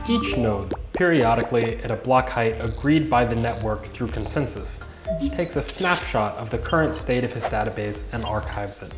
Each node, periodically at a block height agreed by the network through consensus, takes a snapshot of the current state of his database and archives it.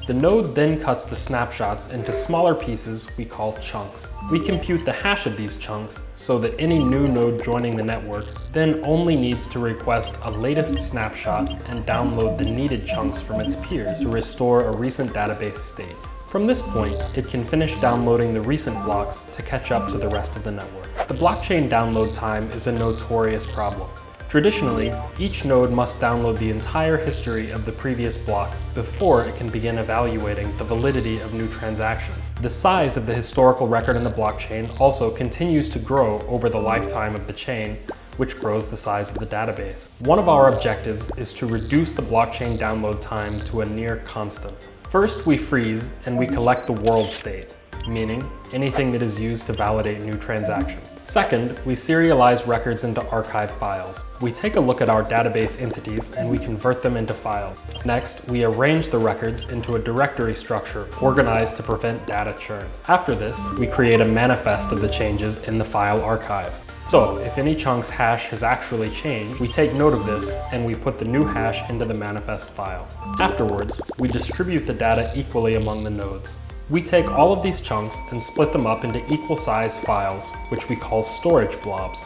The node then cuts the snapshots into smaller pieces we call chunks. We compute the hash of these chunks so that any new node joining the network then only needs to request a latest snapshot and download the needed chunks from its peers to restore a recent database state. From this point, it can finish downloading the recent blocks to catch up to the rest of the network. The blockchain download time is a notorious problem. Traditionally, each node must download the entire history of the previous blocks before it can begin evaluating the validity of new transactions. The size of the historical record in the blockchain also continues to grow over the lifetime of the chain, which grows the size of the database. One of our objectives is to reduce the blockchain download time to a near constant. First, we freeze and we collect the world state, meaning anything that is used to validate new transactions. Second, we serialize records into archive files. We take a look at our database entities and we convert them into files. Next, we arrange the records into a directory structure organized to prevent data churn. After this, we create a manifest of the changes in the file archive. So, if any chunk's hash has actually changed, we take note of this and we put the new hash into the manifest file. Afterwards, we distribute the data equally among the nodes. We take all of these chunks and split them up into equal-sized files, which we call storage blobs.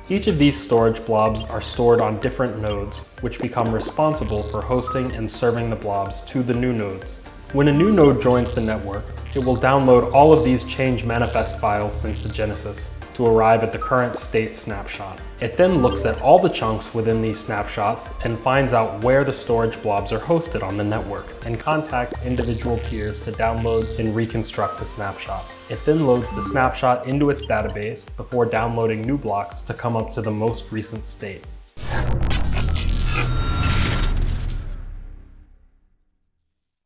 Each of these storage blobs are stored on different nodes, which become responsible for hosting and serving the blobs to the new nodes. When a new node joins the network, it will download all of these change manifest files since the genesis to arrive at the current state snapshot. It then looks at all the chunks within these snapshots and finds out where the storage blobs are hosted on the network and contacts individual peers to download and reconstruct the snapshot. It then loads the snapshot into its database before downloading new blocks to come up to the most recent state.